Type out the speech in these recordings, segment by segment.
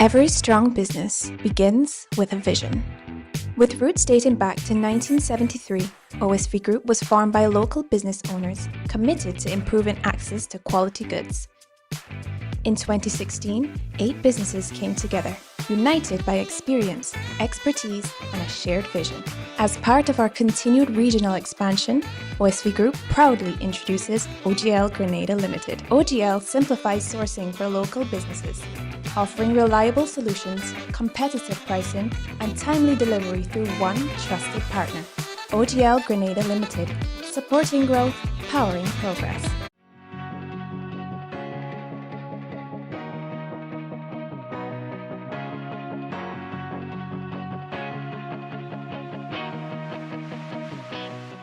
Every strong business begins with a vision. With roots dating back to 1973, OSV Group was formed by local business owners committed to improving access to quality goods. In 2016, 8 businesses came together, united by experience, expertise, and a shared vision. As part of our continued regional expansion, OSV Group proudly introduces OGL Grenada Limited. OGL simplifies sourcing for local businesses, offering reliable solutions, competitive pricing, and timely delivery through one trusted partner. OGL Grenada Limited, supporting growth, powering progress.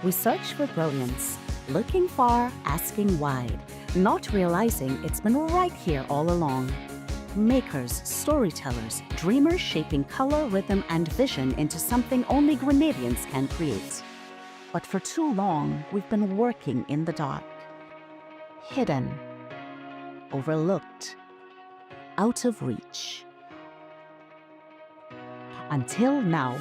We search for brilliance, looking far, asking wide, not realizing it's been right here all along. Makers, storytellers, dreamers shaping color, rhythm, and vision into something only Grenadians can create. But for too long, we've been working in the dark. Hidden, overlooked, out of reach. Until now,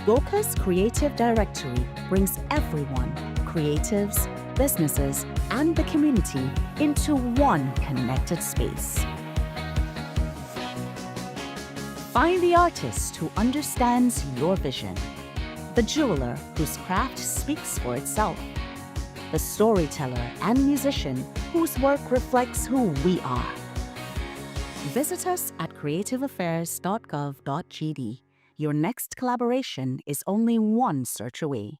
Goka's Creative Directory brings everyone, creatives, businesses, and the community into one connected space. Find the artist who understands your vision, the jeweler whose craft speaks for itself, the storyteller and musician whose work reflects who we are. Visit us at creativeaffairs.gov.gd. Your next collaboration is only one search away.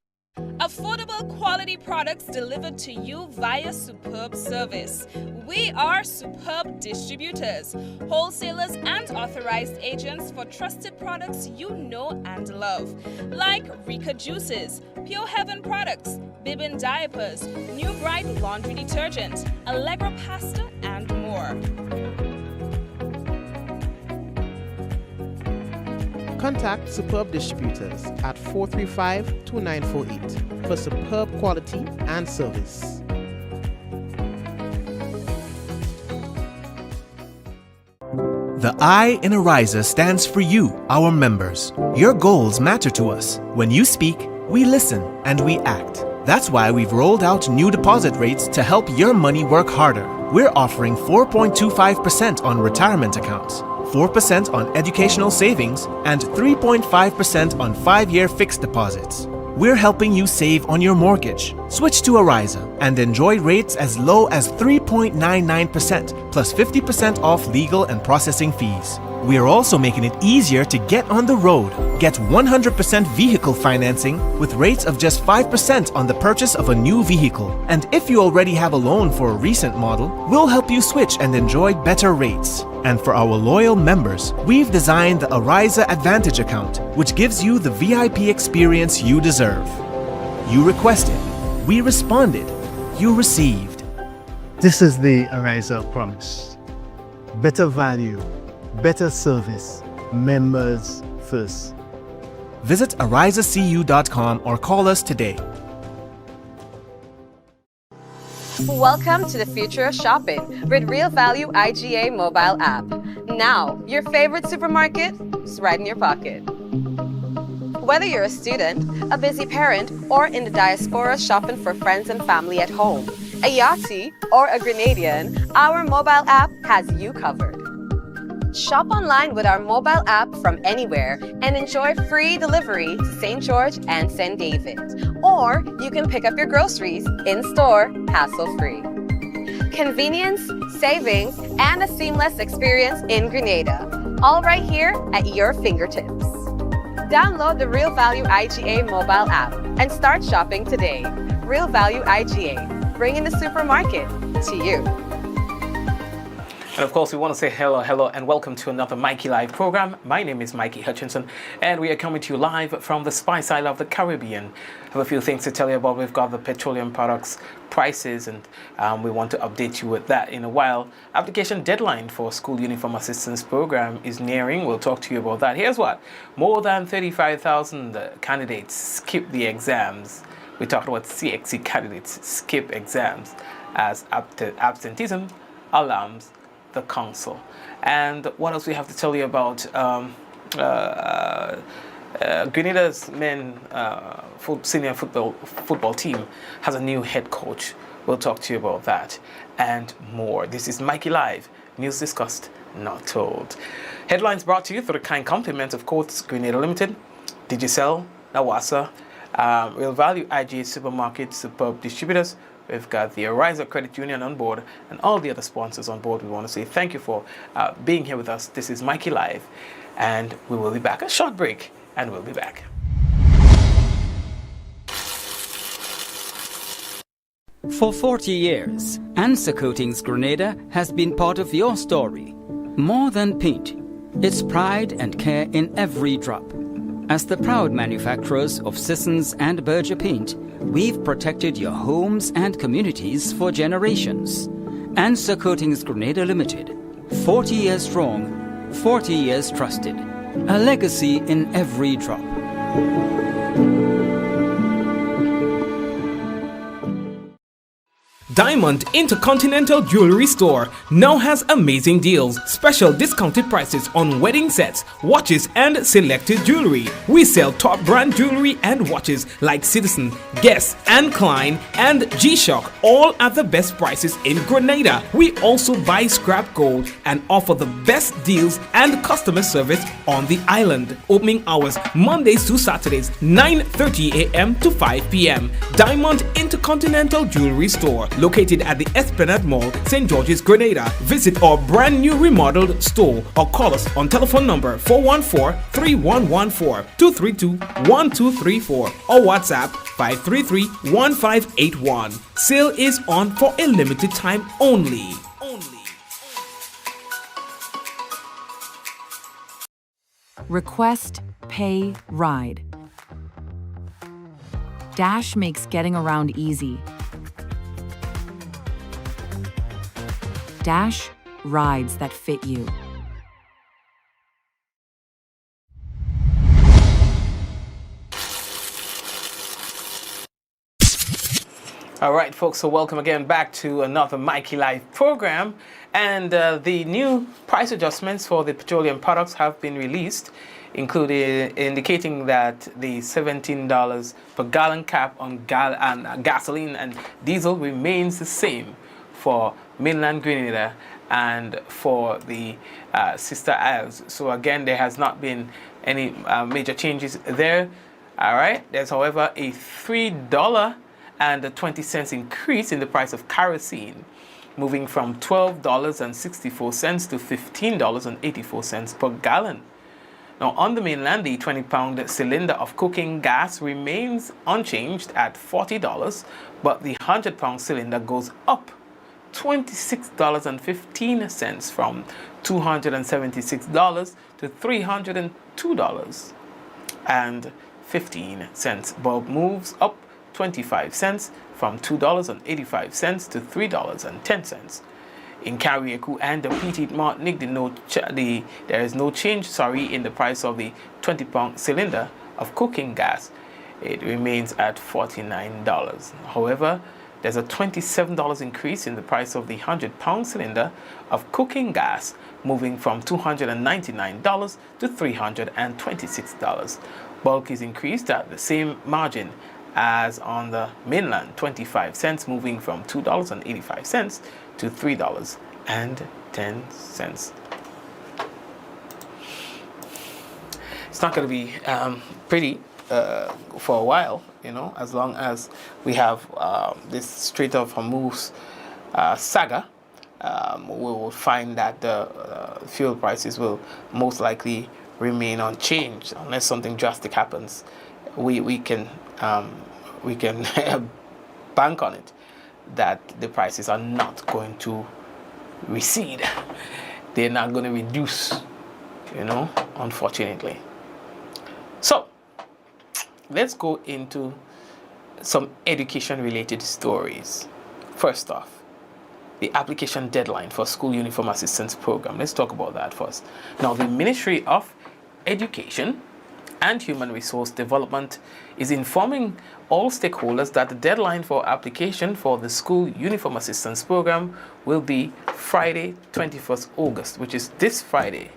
Affordable quality products delivered to you via superb service. We are superb distributors, wholesalers and authorized agents for trusted products you know and love, like Rika Juices, Pure Heaven products, Bibbin diapers, New Bright laundry detergent, Allegra pasta, and more. Contact Superb Distributors at 435-2948 for superb quality and service. The I in Ariza stands for you, our members. Your goals matter to us. When you speak, we listen and we act. That's why we've rolled out new deposit rates to help your money work harder. We're offering 4.25% on retirement accounts, 4% on educational savings, and 3.5% on 5-year fixed deposits. We're helping you save on your mortgage. Switch to Ariza and enjoy rates as low as 3.99% plus 50% off legal and processing fees. We're also making it easier to get on the road. Get 100% vehicle financing with rates of just 5% on the purchase of a new vehicle. And if you already have a loan for a recent model, we'll help you switch and enjoy better rates. And for our loyal members, we've designed the Ariza Advantage account, which gives you the VIP experience you deserve. You requested, we responded, you received. This is the Ariza promise. Better value, better service, members first. Visit arizacu.com or call us today. Welcome to the future of shopping with Real Value IGA mobile app. Now, your favorite supermarket is right in your pocket. Whether you're a student, a busy parent, or in the diaspora shopping for friends and family at home, a Yachty, or a Grenadian, our mobile app has you covered. Shop online with our mobile app from anywhere and enjoy free delivery to St. George and St. David. Or you can pick up your groceries in-store, hassle-free. Convenience, savings, and a seamless experience in Grenada. All right here at your fingertips. Download the Real Value IGA mobile app and start shopping today. Real Value IGA, bringing the supermarket to you. And of course, we want to say hello, and welcome to another Mikey Live program. My name is Mikey Hutchinson, and we are coming to you live from the Spice Isle of the Caribbean. I have a few things to tell you about. We've got the petroleum products prices, and we want to update you with that in a while. Application deadline for School Uniform Assistance Program is nearing. We'll talk to you about that. Here's what. More than 35,000 candidates skip the exams. We talked about CXC candidates skip exams as absenteeism alarms the council. And what else we have to tell you about? Grenada's men senior football team has a new head coach. We'll talk to you about that and more. This is Mikey Live, news discussed, not told. Headlines brought to you through the kind compliment of Courts Grenada Limited, Judicial, Nawasa, Real Value IGA Supermarket, Superb Distributors. We've got the Ariza Credit Union on board and all the other sponsors on board. We want to say thank you for being here with us. This is Mikey Live, and we will be back. A short break, and we'll be back. For 40 years, Answer Coatings Grenada has been part of your story. More than paint, it's pride and care in every drop. As the proud manufacturers of Sissons and Berger paint, we've protected your homes and communities for generations. Answer Coatings Grenada Limited, 40 years strong, 40 years trusted. A legacy in every drop. Diamond Intercontinental Jewelry Store now has amazing deals, special discounted prices on wedding sets, watches and selected jewelry. We sell top brand jewelry and watches like Citizen, Guess and Klein and G-Shock, all at the best prices in Grenada. We also buy scrap gold and offer the best deals and customer service on the island. Opening hours Mondays to Saturdays, 9:30 a.m. to 5 p.m. Diamond Intercontinental Jewelry Store, located at the Esplanade Mall, St. George's, Grenada. Visit our brand new remodeled store or call us on telephone number 414-3114, 232-1234 or WhatsApp 533-1581. Sale is on for a limited time only. Request, pay, ride. Dash makes getting around easy. Dash, rides that fit you. All right, folks, so welcome again back to another Mikey Live program. And the new price adjustments for the petroleum products have been released, including indicating that the $17 per gallon cap on gasoline and diesel remains the same for mainland Grenada and for the sister isles. So again, there has not been any major changes there. All right, there's however a $3.20 increase in the price of kerosene, moving from $12.64 to $15.84 per gallon. Now, on the mainland, the 20-pound cylinder of cooking gas remains unchanged at $40, but the 100-pound cylinder goes up $26.15 from $276 to $302.15. Bulb moves up 25 cents from $2.85 to $3.10. In Carriacou and the Petit Martinique, there is no change in the price of the 20-pound cylinder of cooking gas. It remains at $49. However, there's a $27 increase in the price of the 100-pound cylinder of cooking gas, moving from $299 to $326. Bulk is increased at the same margin as on the mainland, 25 cents, moving from $2.85 to $3.10. It's not going to be pretty for a while, as long as we have this Strait of Hormuz saga. We will find that the fuel prices will most likely remain unchanged unless something drastic happens. We can bank on it that the prices are not going to recede. They're not going to reduce, unfortunately. So let's go into some education-related stories. First off, the application deadline for School Uniform Assistance Program. Let's talk about that first. Now, the Ministry of Education and Human Resource Development is informing all stakeholders that the deadline for application for the School Uniform Assistance Program will be Friday, 21st August, which is this Friday.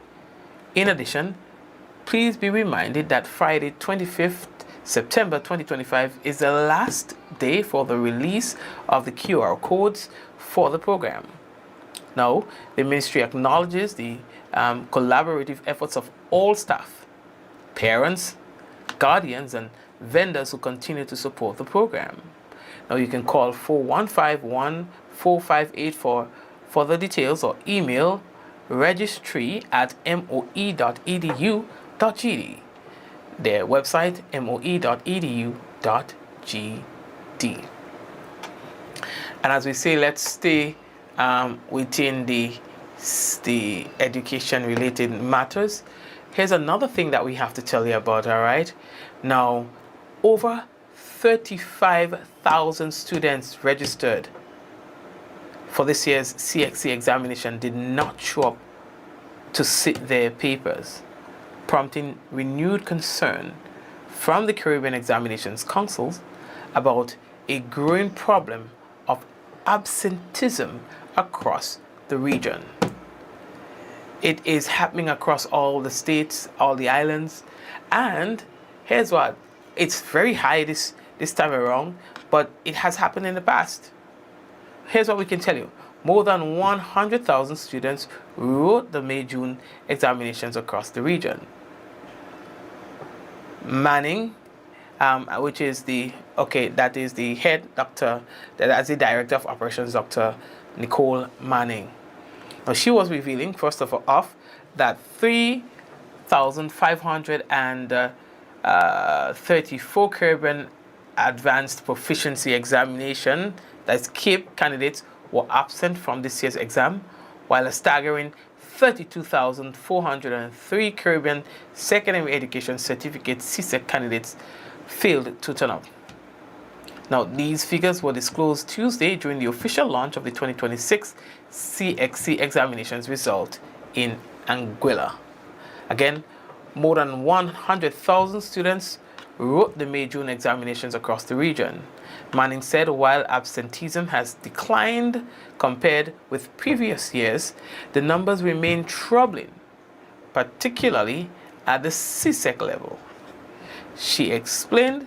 In addition, please be reminded that Friday, 25th September 2025 is the last day for the release of the QR codes for the program. Now, the ministry acknowledges the collaborative efforts of all staff, parents, guardians, and vendors who continue to support the program. Now, you can call 415-1458 for further details or email registry@moe.edu.gd. Their website, moe.edu.gd. And as we say, let's stay within the education-related matters. Here's another thing that we have to tell you about, all right? Now, over 35,000 students registered for this year's CXC examination did not show up to sit their papers, prompting renewed concern from the Caribbean Examinations Councils about a growing problem of absenteeism across the region. It is happening across all the states, all the islands, and here's what, it's very high this time around, but it has happened in the past. Here's what we can tell you. More than 100,000 students wrote the May-June examinations across the region. Manning, which is that is the head doctor, that's the director of operations, Dr. Nicole Manning. Now, she was revealing, first of all, that 3,534 Caribbean Advanced Proficiency Examination, that's CAPE candidates, were absent from this year's exam, while a staggering 32,403 Caribbean Secondary Education Certificate CSEC candidates failed to turn up. Now, these figures were disclosed Tuesday during the official launch of the 2026 CXC examinations result in Anguilla. Again, more than 100,000 students wrote the May-June examinations across the region. Manning said while absenteeism has declined compared with previous years, the numbers remain troubling, particularly at the CSEC level. She explained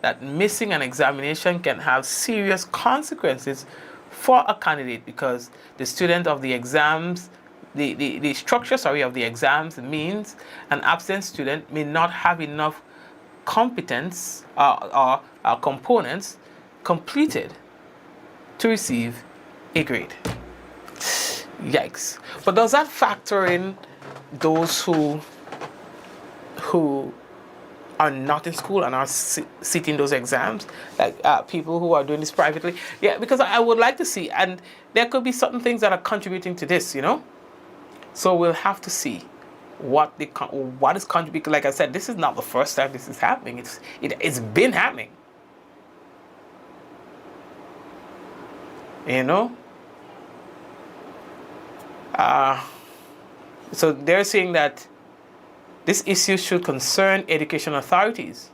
that missing an examination can have serious consequences for a candidate because the student of the exams, the structure of the exams means an absent student may not have enough competence or components completed to receive a grade. Yikes. But does that factor in those who are not in school and are sitting those exams, like people who are doing this privately? Yeah, because I would like to see, and there could be certain things that are contributing to this, you know? So we'll have to see what is contributing. Like I said, this is not the first time this is happening. It's been happening. You know? So they're saying that this issue should concern education authorities,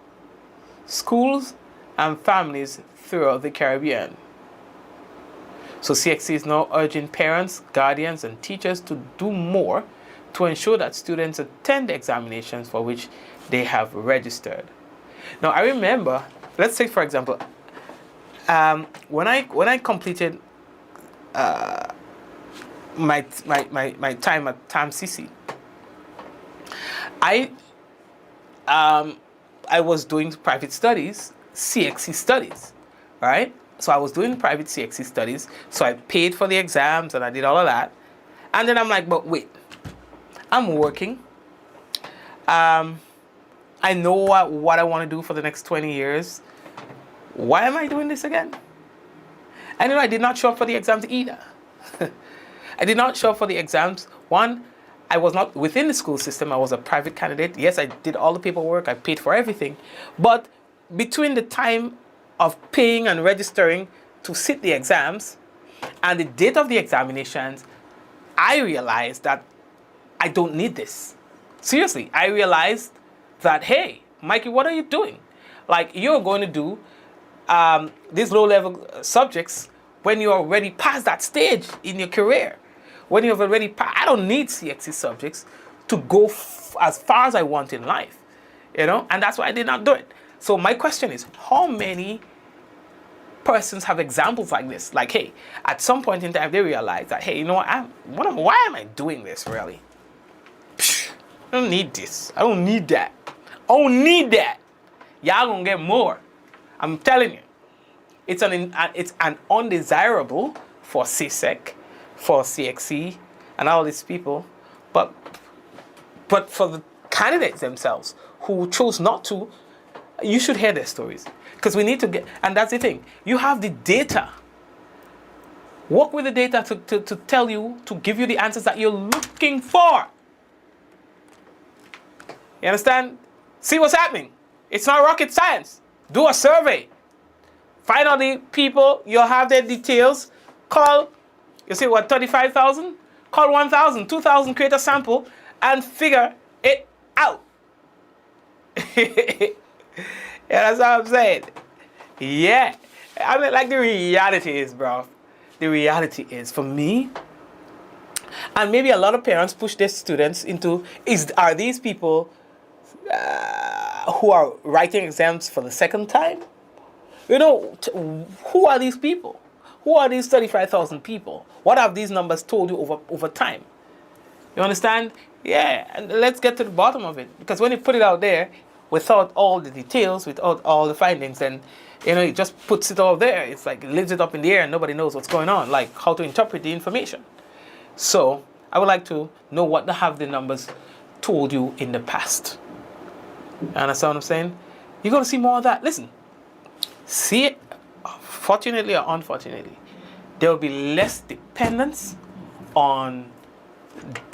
schools, and families throughout the Caribbean. So CXC is now urging parents, guardians, and teachers to do more to ensure that students attend the examinations for which they have registered. Now, I remember, let's say, for example, when I completed my time at TAMCC, I was doing private studies, CXC studies, right? So I was doing private CXC studies, so I paid for the exams and I did all of that. And then I'm like, but wait, I'm working. I know what I want to do for the next 20 years. Why am I doing this again? And I did not show up for the exams either. I did not show up for the exams. One, I was not within the school system. I was a private candidate. Yes, I did all the paperwork. I paid for everything. But between the time of paying and registering to sit the exams and the date of the examinations, I realized that I don't need this. Seriously, I realized that, hey, Mikey, what are you doing? Like, you're going to do these low-level subjects when you're already past that stage in your career. When you've already I don't need CXC subjects to go as far as I want in life, you know? And that's why I did not do it. So my question is, how many persons have examples like this? Like, hey, at some point in time, they realize that, hey, you know what, why am I doing this, really? Psh, I don't need this. I don't need that. I don't need that. Y'all gonna get more. I'm telling you. It's an undesirable for CSEC, for CXC, and all these people. But for the candidates themselves who chose not to, you should hear their stories. Because we need to get, and that's the thing. You have the data. Work with the data to tell you, to give you the answers that you're looking for. You understand? See what's happening. It's not rocket science. Do a survey. Find out the people, you'll have their details. Call, you see what, 35,000? Call 1,000, 2,000, create a sample, and figure it out. Yeah, that's what I'm saying. Yeah. I mean, like, the reality is, bro. The reality is, for me, and maybe a lot of parents push their students into, are these people who are writing exams for the second time? You know, who are these people? Who are these 35,000 people? What have these numbers told you over time? You understand? Yeah, and let's get to the bottom of it. Because when you put it out there, without all the details, without all the findings, then, you know, it just puts it all there. It's like it leaves it up in the air and nobody knows what's going on, like how to interpret the information. So I would like to know what have the numbers told you in the past. You understand what I'm saying? You're going to see more of that. Listen, see it, fortunately or unfortunately, there will be less dependence on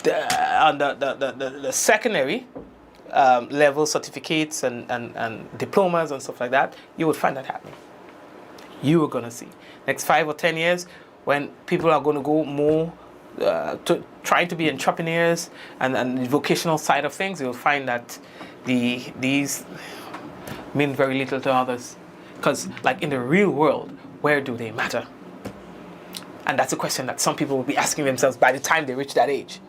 the secondary level certificates and diplomas and stuff like that. You would find that happening. You are going to see. Next 5 or 10 years, when people are going to go more to trying to be entrepreneurs and the vocational side of things, you'll find that these mean very little to others. Because, like, in the real world, where do they matter? And that's a question that some people will be asking themselves by the time they reach that age.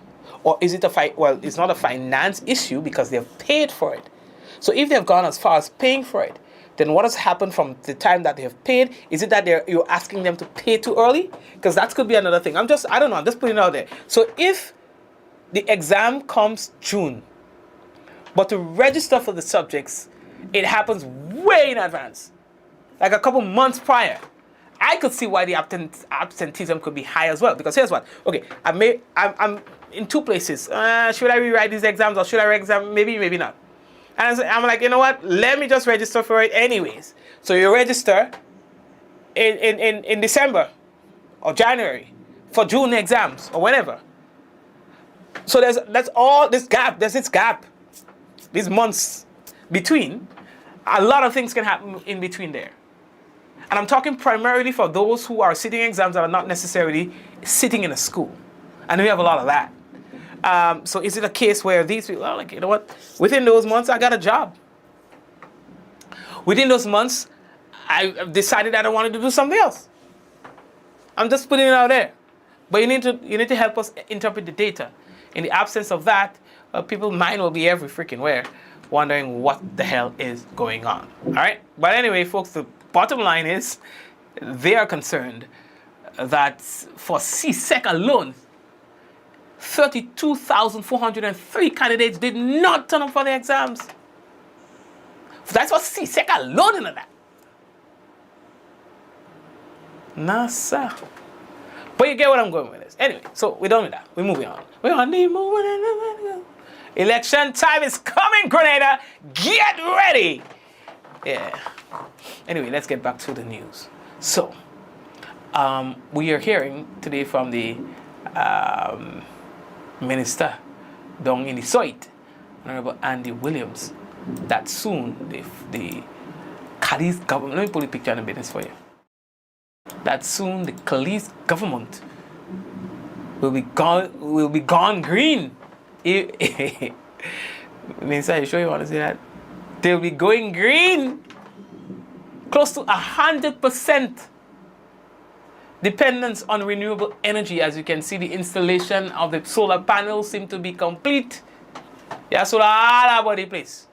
Or is it well, it's not a finance issue because they've paid for it. So if they've gone as far as paying for it, then what has happened from the time that they have paid? Is it that you're asking them to pay too early? Because that could be another thing. I don't know, I'm just putting it out there. So if the exam comes June, but to register for the subjects, it happens way in advance, like a couple months prior, I could see why the absenteeism could be high as well. Because here's what, okay, I'm in two places. Should I rewrite these exams or should I re-exam? Maybe not. And I'm like, you know what? Let me just register for it anyways. So you register in December or January for June exams or whenever. So that's all this gap. There's this gap, these months between. A lot of things can happen in between there. And I'm talking primarily for those who are sitting exams that are not necessarily sitting in a school. And we have a lot of that. So is it a case where these people are like, you know what, within those months, I got a job. Within those months, I decided that I wanted to do something else. I'm just putting it out there. But you need to help us interpret the data. In the absence of that, people's mind will be every freaking where, wondering what the hell is going on. All right? But anyway, folks, the bottom line is they are concerned that for CSEC alone, 32,403 candidates did not turn up for the exams. That's what CSEC alone in that. Nah, sir. But you get what I'm going with this. Anyway, so we're done with that. We're moving on. We're on the moving. Election time is coming, Grenada. Get ready. Yeah. Anyway, let's get back to the news. So, we are hearing today from the minister down in the Soit, Honorable Andy Williams, that soon the Cadiz government, let me put a picture in the business for you, that soon the Cadiz government will be gone green. Minister, you sure you want to say that? They'll be going green. Close to 100% dependence on renewable energy. As you can see, the installation of the solar panels seem to be complete. Yeah, solar all over the place.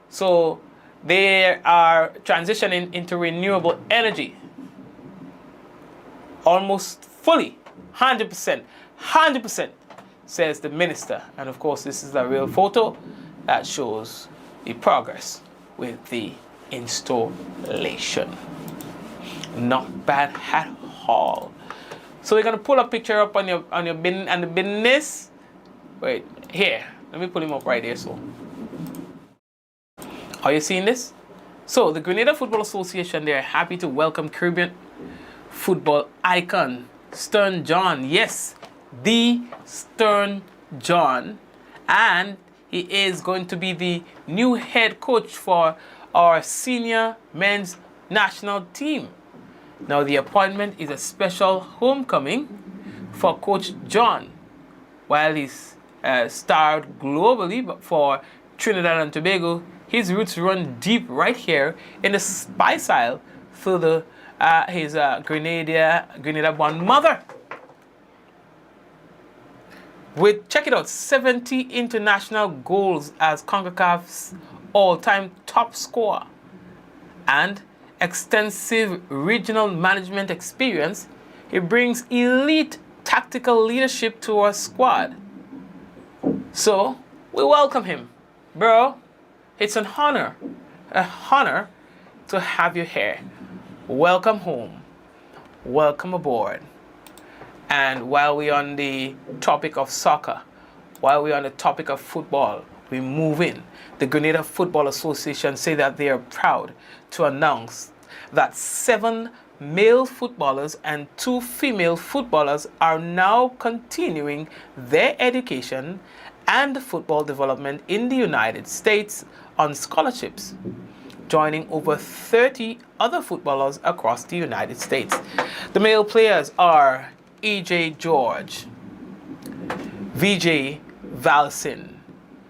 So they are transitioning into renewable energy. Almost fully, 100%, 100%, says the minister. And of course, this is a real photo that shows the progress with the installation. Not bad at all. So we're gonna pull a picture up on your bin and the business. Wait, here. Let me pull him up right here. So, are you seeing this? So the Grenada Football Association, they are happy to welcome Caribbean football icon Stern John. Yes, the Stern John, and he is going to be the new head coach for our senior men's national team. Now, the appointment is a special homecoming for Coach John. While he's starred globally but for Trinidad and Tobago, his roots run deep right here in the Spice Isle through his Grenada-born mother. With, check it out, 70 international goals as CONCACAF's all-time top scorer and extensive regional management experience, he brings elite tactical leadership to our squad. So, we welcome him. Bro, it's an honor to have you here. Welcome home. Welcome aboard. And while we're on the topic of soccer, while we're on the topic of football, we move in. The Grenada Football Association say that they are proud to announce that 7 male footballers and 2 female footballers are now continuing their education and football development in the United States on scholarships, joining over 30 other footballers across the United States. The male players are E.J. George, V.J. Valsin,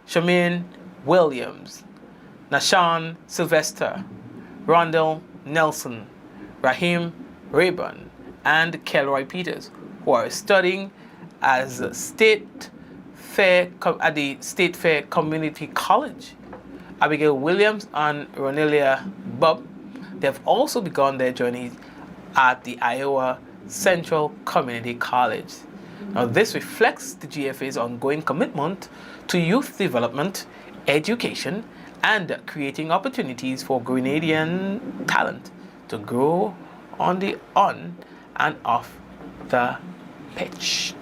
Shamaine Williams, Nashawn Sylvester, Rondell Nelson, Raheem Rayburn, and Kelroy Peters, who are studying as at the State Fair Community College. Abigail Williams and Ronelia Bubb, they have also begun their journey at the Iowa Central Community College. Now, this reflects the GFA's ongoing commitment to youth development, education, and creating opportunities for Grenadian talent to grow on the on and off the pitch.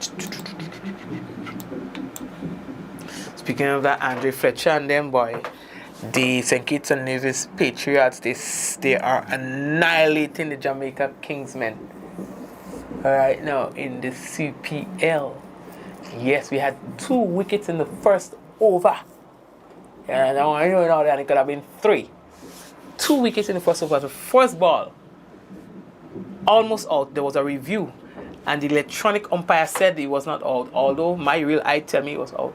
Speaking of that, Andre Fletcher and them boy, the St. Kitts and Nevis Patriots, they are annihilating the Jamaica Kingsmen right now in the CPL. Yes, we had 2 wickets in the first over. And I know now that it could have been 3. 2 wickets in the first over. The first ball, almost out. There was a review, and the electronic umpire said he was not out, although my real eye tell me he was out.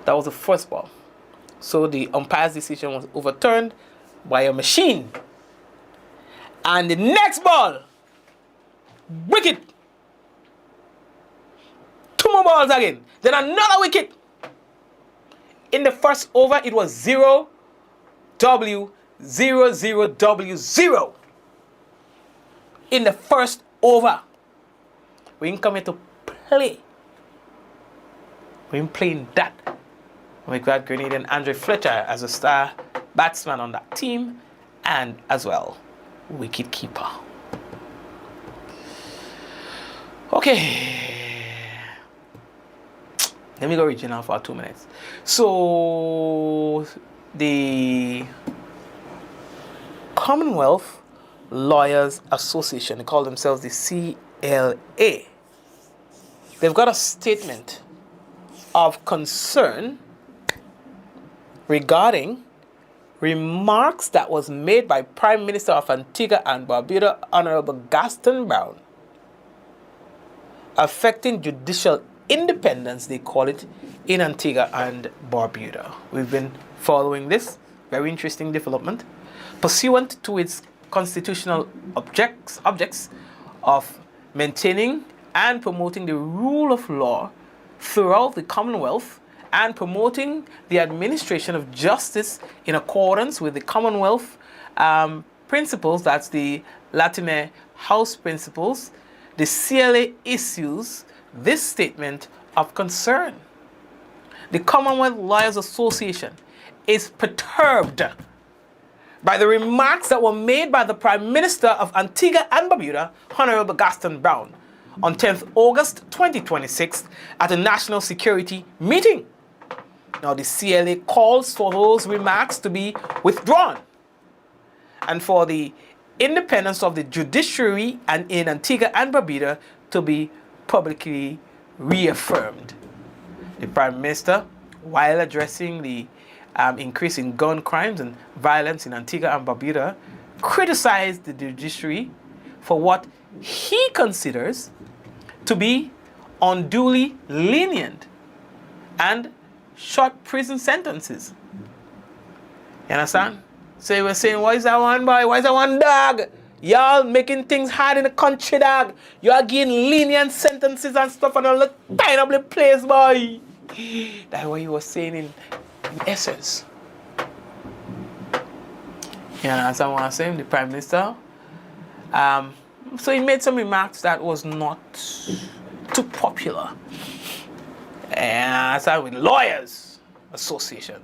That was the first ball. So the umpire's decision was overturned by a machine. And the next ball, wicket. 2 more balls again. Then another wicket. In the first over, it was 0-0-0-0-0. In the first over. We ain't come here to play. We ain't playing that. We got Grenadian Andre Fletcher as a star batsman on that team, and as well, wicket keeper. Okay. Let me go regional for 2 minutes. So, the Commonwealth Lawyers Association, they call themselves the CLA. They've got a statement of concern regarding remarks that was made by Prime Minister of Antigua and Barbuda, Honorable Gaston Brown, affecting judicial independence, they call it, in Antigua and Barbuda. We've been following this very interesting development, pursuant to its constitutional objects of maintaining and promoting the rule of law throughout the Commonwealth and promoting the administration of justice in accordance with the Commonwealth principles, that's the Latine House principles, the CLA issues this statement of concern. The Commonwealth Lawyers Association is perturbed by the remarks that were made by the Prime Minister of Antigua and Barbuda, Honorable Gaston Brown, on 10th August 2026 at a national security meeting. Now, the CLA calls for those remarks to be withdrawn and for the independence of the judiciary and in Antigua and Barbuda to be publicly reaffirmed. The Prime Minister, while addressing the increase in gun crimes and violence in Antigua and Barbuda, criticized the judiciary for what he considers to be unduly lenient and short prison sentences. You understand? So he was saying, why is that one boy? Why is that one dog? Y'all making things hard in the country, dog. Y'all getting lenient sentences and stuff and all the tying up the place, boy. That's what he was saying in essence. You understand what I'm saying? The Prime Minister. So he made some remarks that was not too popular. And I started with Lawyers Association.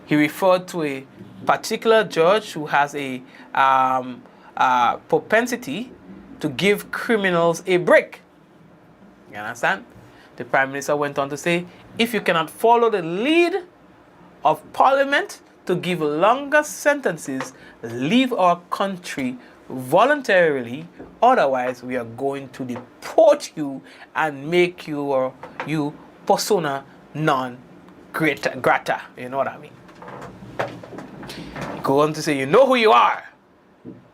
He referred to a particular judge who has a propensity to give criminals a break. You understand? The Prime Minister went on to say, if you cannot follow the lead of Parliament to give longer sentences, leave our country voluntarily, otherwise we are going to deport you and make you persona non grata. You know what I mean? Go on to say, you know who you are.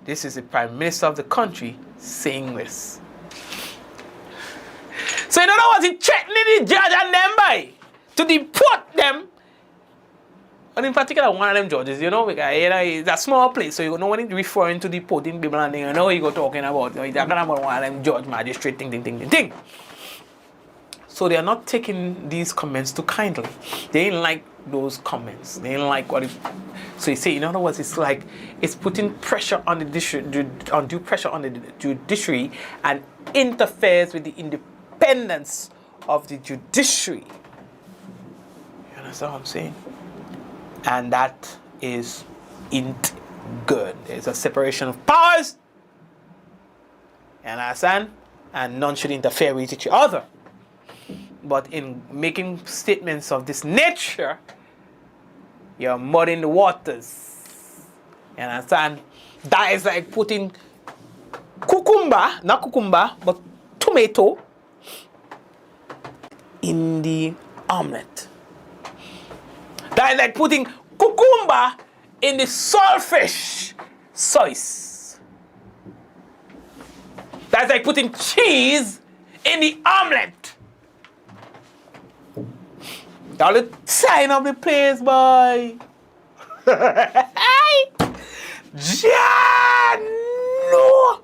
This is the Prime Minister of the country saying this. So in other words, he threatening the judge and them by to deport them. And in particular, one of them judges, you know, because it's a small place, so you know when he's referring to deporting people and things, you know what he go talking about. He's talking about one of them judge, magistrate, thing. So they are not taking these comments too kindly. They ain't like those comments. They ain't like what it. So you say, in other words, it's like it's putting pressure on the undue pressure on the judiciary and interferes with the independence of the judiciary. You understand what I'm saying? And that isn't good. There's a separation of powers. You understand? And none should interfere with each other. But in making statements of this nature, you're muddying the waters. You understand? That is like putting not cucumber, but tomato in the omelette. That is like putting cucumber in the saltfish sauce. That's like putting cheese in the omelette. Y'all look sign up the place, boy. No.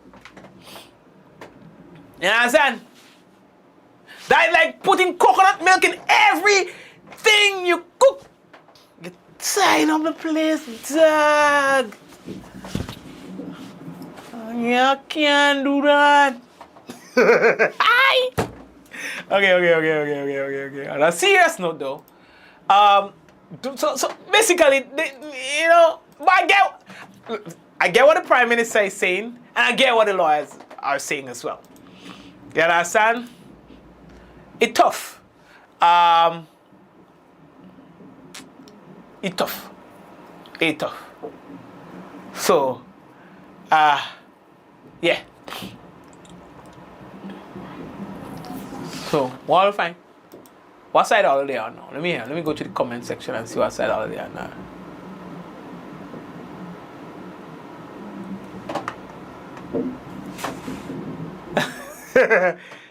You understand? That is like putting coconut milk in everything you cook. You sign up the place, dog. You can't do that. Okay. On a serious note, though, so basically, you know, but I get what the Prime Minister is saying, and I get what the lawyers are saying as well. You understand? It's tough. It's tough. So, yeah. So, all fine. What side are they on now? Let me go to the comment section and see what side are they on now.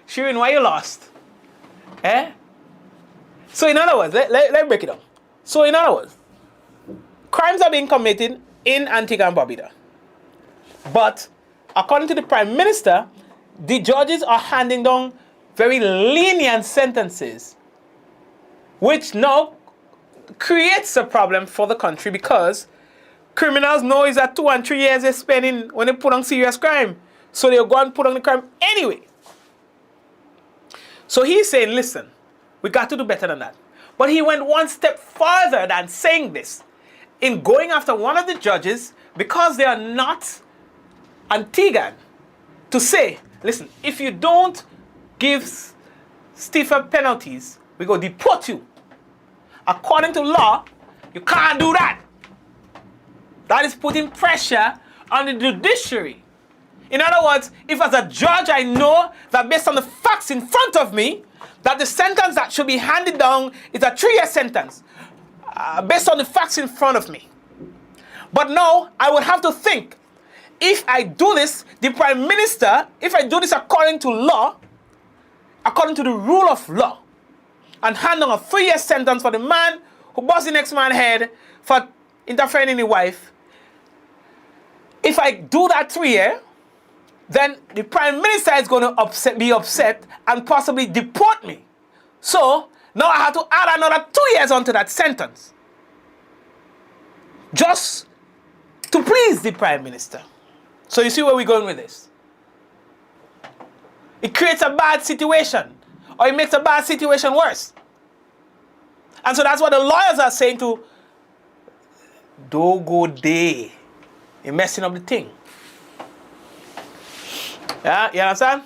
Shirin, why you lost? So in other words, let's break it down. So in other words, crimes are being committed in Antigua and Barbuda. But according to the Prime Minister, the judges are handing down very lenient sentences, which now creates a problem for the country because criminals know is that 2 and 3 years they're spending when they put on serious crime. So they'll go and put on the crime anyway. So he's saying, listen, we got to do better than that. But he went one step further than saying this in going after one of the judges because they are not Antiguan to say, listen, if you don't give stiffer penalties, we go deport you. According to law, you can't do that. That is putting pressure on the judiciary. In other words, if as a judge I know that based on the facts in front of me, that the sentence that should be handed down is a 3-year sentence, based on the facts in front of me. But now, I would have to think, if I do this, the Prime Minister, if I do this according to law, according to the rule of law, and hand down a 3-year sentence for the man who busts the next man's head for interfering in his wife, if I do that 3-year, then the Prime Minister is going to be upset and possibly deport me. So now I have to add another 2 years onto that sentence. Just to please the Prime Minister. So you see where we're going with this? It creates a bad situation, or it makes a bad situation worse. And so that's what the lawyers are saying to, don't go there. You're messing up the thing. Yeah, you understand?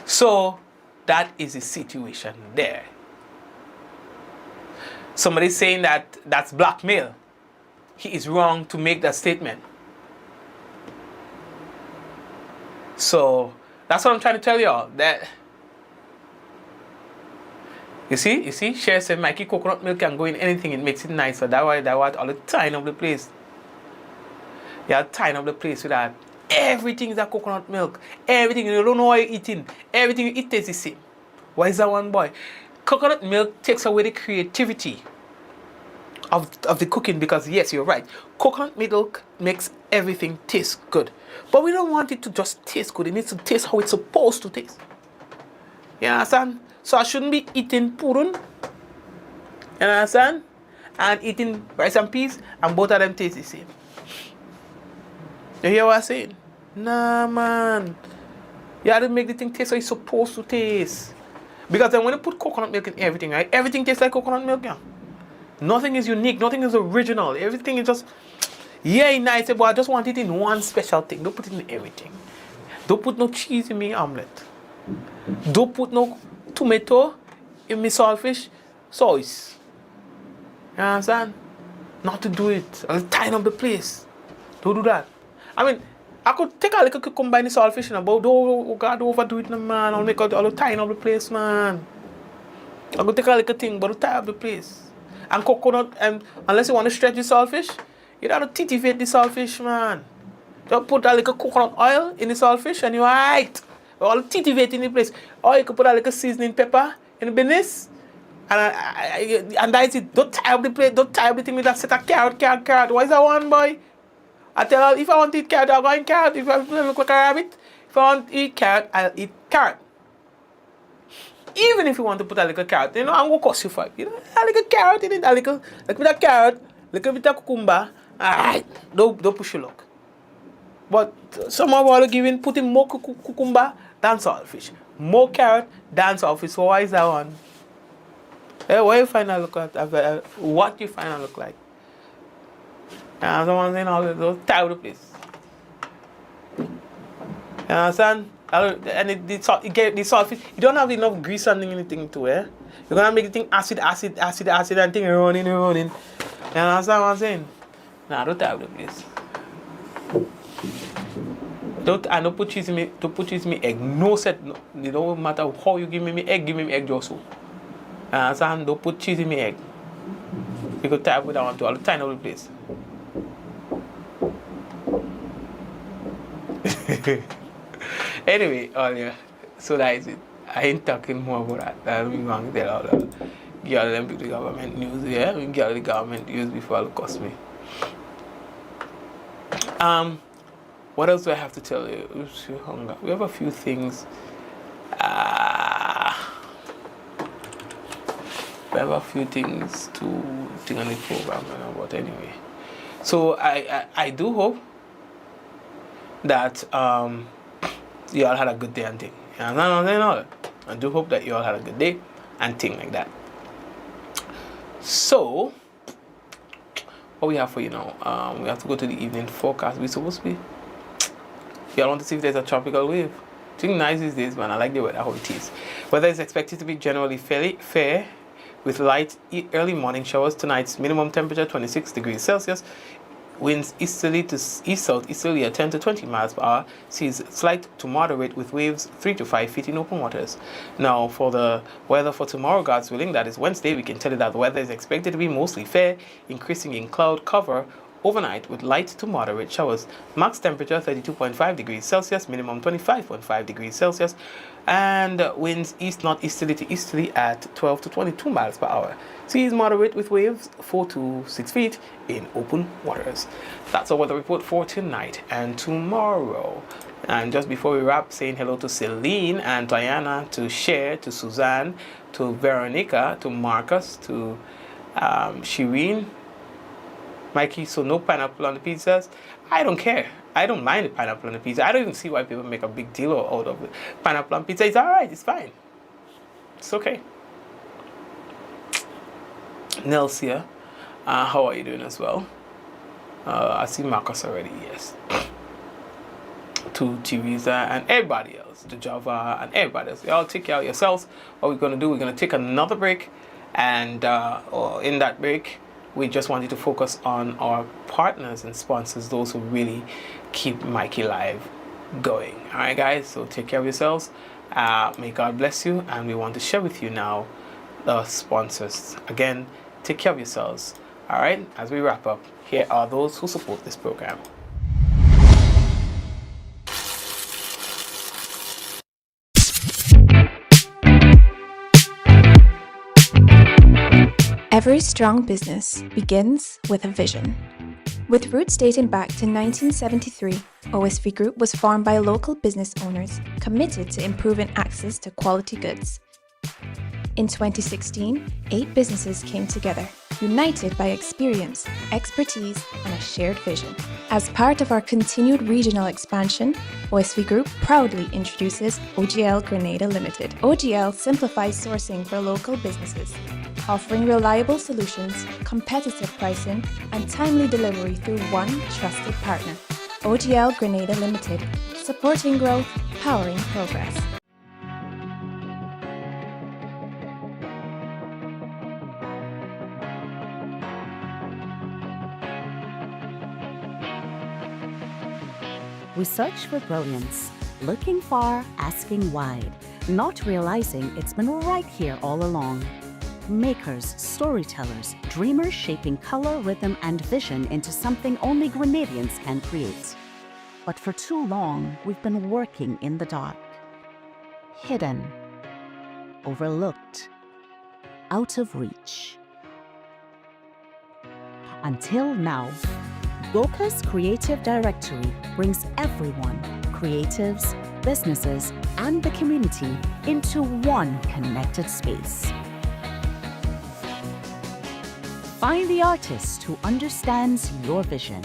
So that is the situation there. Somebody's saying that that's blackmail. He is wrong to make that statement. So that's what I'm trying to tell y'all. That you see, Cher said Mikey, coconut milk can go in anything, it makes it nicer. That's why all the tying up the place. You are tying up the place with that. Everything is a coconut milk. Everything, you don't know what you're eating. Everything you eat tastes the same. Why is that one boy? Coconut milk takes away the creativity of the cooking because, yes, you're right. Coconut milk makes everything taste good. But we don't want it to just taste good. It needs to taste how it's supposed to taste. You understand? So I shouldn't be eating purun. You understand? And eating rice and peas, and both of them taste the same. You hear what I'm saying? Nah, man. You have to make the thing taste how it's supposed to taste. Because then when you put coconut milk in everything, right? Everything tastes like coconut milk, yeah. Nothing is unique. Nothing is original. Everything is just, yeah, nice, but I just want it in one special thing. Don't put it in everything. Don't put no cheese in my omelette. Don't put no tomato in my saltfish sauce. You understand? Not to do it. I'll tighten up the place. Don't do that. I mean, I could take a little cucumber in the saltfish and about, oh God, don't overdo it, man. I'll tighten up the place, man. I could take a little thing, but I'll tighten up the place. And coconut, unless you want to stretch the saltfish, you have to titivate the saltfish, man. Just put a little coconut oil in the saltfish and you're right. All titivate in the place. Or you could put a little seasoning pepper in the business. And that's it. Don't tie up the plate. Don't tie up the thing with that set of carrot. Why is that one, boy? I tell her, if I want to eat carrot, I'll go eat carrot. If I look like a rabbit, if I want to eat carrot, I'll eat carrot. Even if you want to put a little carrot, I'm going to cost you for it. A little carrot in it, a little bit of carrot, a little bit of cucumber. Alright, don't push your luck. But some of all giving, putting more cucumber than saltfish. More carrot than saltfish. So why is that one? Hey, what you find out look like? What you find out look like? Someone saying all those tie the place. You understand? And the saltfish, you don't have enough grease and anything to it. You're gonna make the thing acid, and thing running. You understand what I'm saying? Nah, don't tie the place. Don't put cheese in me. Don't put cheese in me egg. No set. No, it don't matter how you give me egg. Give me egg just so. Understand? Don't put cheese in me egg. You could tie with that one too. I'll tie the place. Anyway, so that is it. I ain't talking more about that. I'm going to tell all that. get them to the government news. Yeah, we get the government news before it cost me. What else do I have to tell you? We have a few things. We have a few things to think on the program, but anyway. So I do hope that you all had a good day and thing. I do hope that you all had a good day and thing like that. So what we have for you now? We have to go to the evening forecast. We're supposed to be. Y'all want to see if there's a tropical wave. It's nice these days, man. I like the weather how it is. Weather is expected to be generally fairly fair, with light early morning showers. Tonight's minimum temperature 26 degrees Celsius. Winds easterly to east-southeasterly at 10 to 20 miles per hour. Seas slight to moderate with waves 3 to 5 feet in open waters. Now, for the weather for tomorrow, God's willing, that is Wednesday, we can tell you that the weather is expected to be mostly fair, increasing in cloud cover overnight with light to moderate showers. Max temperature 32.5 degrees Celsius, minimum 25.5 degrees Celsius, and winds east-northeasterly to easterly at 12 to 22 miles per hour. Seas moderate with waves 4 to 6 feet in open waters. That's our weather report for tonight and tomorrow. And just before we wrap, saying hello to Celine and Diana, to Cher, to Suzanne, to Veronica, to Marcus, to Shireen, Mikey. So no pineapple on the pizzas. I don't care. I don't mind the pineapple on the pizza. I don't even see why people make a big deal out of it. Pineapple on pizza. It's alright. It's fine. It's okay. Nels here. How are you doing as well? I see Marcus already. Yes. To Teresa and everybody else. To Java and everybody else. Y'all take care of yourselves. What we're going to do, we're going to take another break. And in that break, we just want you to focus on our partners and sponsors, those who really keep Mikey Live going. All right, guys, so take care of yourselves. May God bless you. And we want to share with you now the sponsors. Again, take care of yourselves. All right, as we wrap up, here are those who support this program. Every strong business begins with a vision. With roots dating back to 1973, OSV Group was formed by local business owners committed to improving access to quality goods. In 2016, 8 businesses came together, united by experience, expertise, and a shared vision. As part of our continued regional expansion, OSV Group proudly introduces OGL Grenada Limited. OGL simplifies sourcing for local businesses, offering reliable solutions, competitive pricing, and timely delivery through one trusted partner. OGL Grenada Limited, supporting growth, powering progress. We search for brilliance, looking far, asking wide, not realizing it's been right here all along. Makers, storytellers, dreamers shaping color, rhythm, and vision into something only Grenadians can create. But for too long, we've been working in the dark. Hidden, overlooked, out of reach. Until now, Goka's Creative Directory brings everyone, creatives, businesses, and the community into one connected space. Find the artist who understands your vision,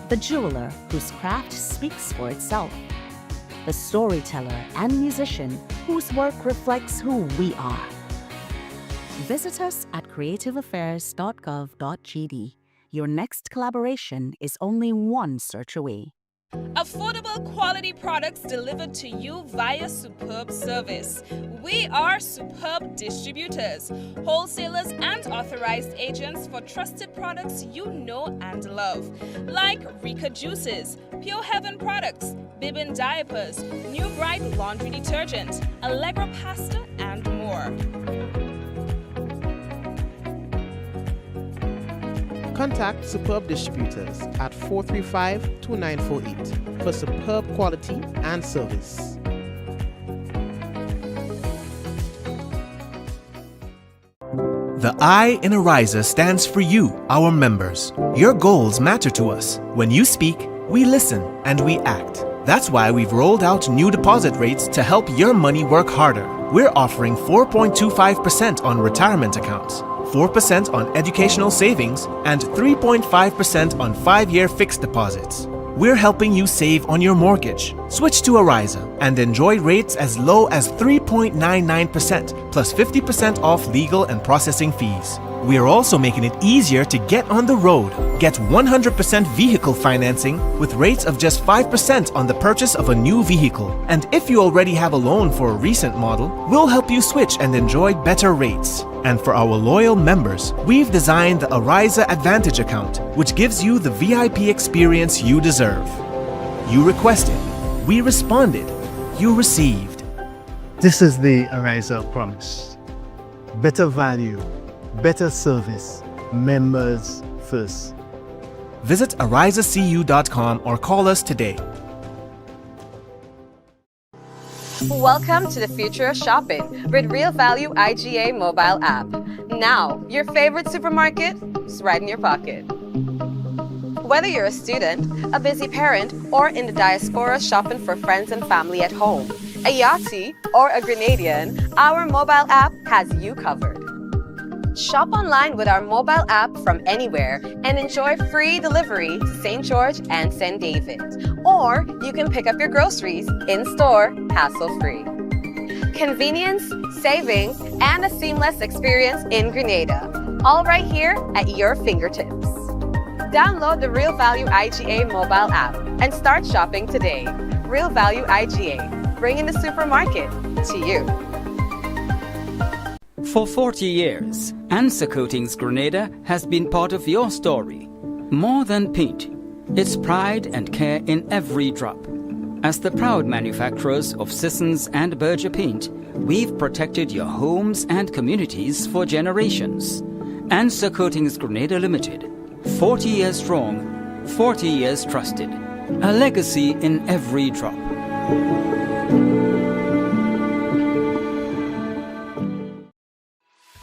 the jeweler whose craft speaks for itself, the storyteller and musician whose work reflects who we are. Visit us at creativeaffairs.gov.gd. Your next collaboration is only one search away. Affordable quality products delivered to you via superb service. We are superb distributors, wholesalers and authorized agents for trusted products you know and love. Like Rika Juices, Pure Heaven products, Bibin diapers, New Bright laundry detergent, Allegra pasta and more. Contact Superb Distributors at 435-2948 for superb quality and service. The I in Ariza stands for you, our members. Your goals matter to us. When you speak, we listen and we act. That's why we've rolled out new deposit rates to help your money work harder. We're offering 4.25% on retirement accounts, 4% on educational savings, and 3.5% on 5-year fixed deposits. We're helping you save on your mortgage. Switch to Ariza and enjoy rates as low as 3.99% plus 50% off legal and processing fees. We are also making it easier to get on the road. Get 100% vehicle financing with rates of just 5% on the purchase of a new vehicle. And if you already have a loan for a recent model, we'll help you switch and enjoy better rates. And for our loyal members, we've designed the Ariza Advantage account, which gives you the VIP experience you deserve. You requested, we responded, you received. This is the Ariza promise. Better value, better service, members first. Visit arizacu.com or call us today. Welcome to the future of shopping with Real Value IGA mobile app. Now, your favorite supermarket is right in your pocket. Whether you're a student, a busy parent, or in the diaspora shopping for friends and family at home, a Yachty, or a Grenadian, our mobile app has you covered. Shop online with our mobile app from anywhere and enjoy free delivery to St. George and St. David. Or you can pick up your groceries in-store, hassle-free. Convenience, savings, and a seamless experience in Grenada. All right here at your fingertips. Download the Real Value IGA mobile app and start shopping today. Real Value IGA, bringing the supermarket to you. For 40 years, Answer Coatings Grenada has been part of your story. More than paint, it's pride and care in every drop. As the proud manufacturers of Sissons and Berger paint, we've protected your homes and communities for generations. Answer Coatings Grenada Limited, 40 years strong, 40 years trusted. A legacy in every drop.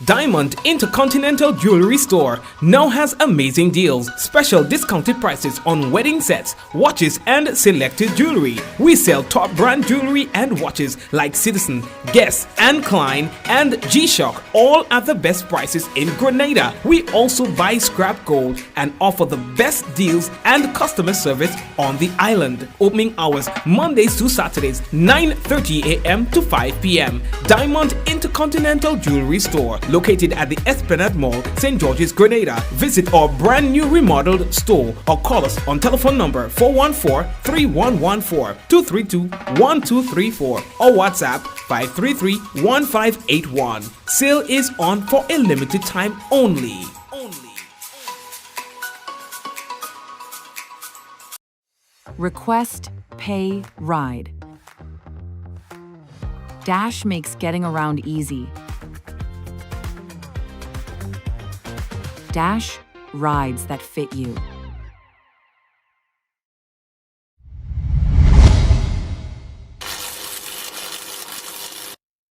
Diamond Intercontinental Jewelry Store now has amazing deals, special discounted prices on wedding sets, watches and selected jewelry. We sell top brand jewelry and watches like Citizen, Guess and Klein and G-Shock, all at the best prices in Grenada. We also buy scrap gold and offer the best deals and customer service on the island. Opening hours Mondays to Saturdays 9:30 a.m. to 5 p.m. Diamond Intercontinental Jewelry Store, located at the Esplanade Mall, St. George's, Grenada. Visit our brand new remodeled store or call us on telephone number 414-3114, 232-1234 or WhatsApp 533-1581. Sale is on for a limited time only. Request, pay, ride. Dash makes getting around easy. Dash rides that fit you.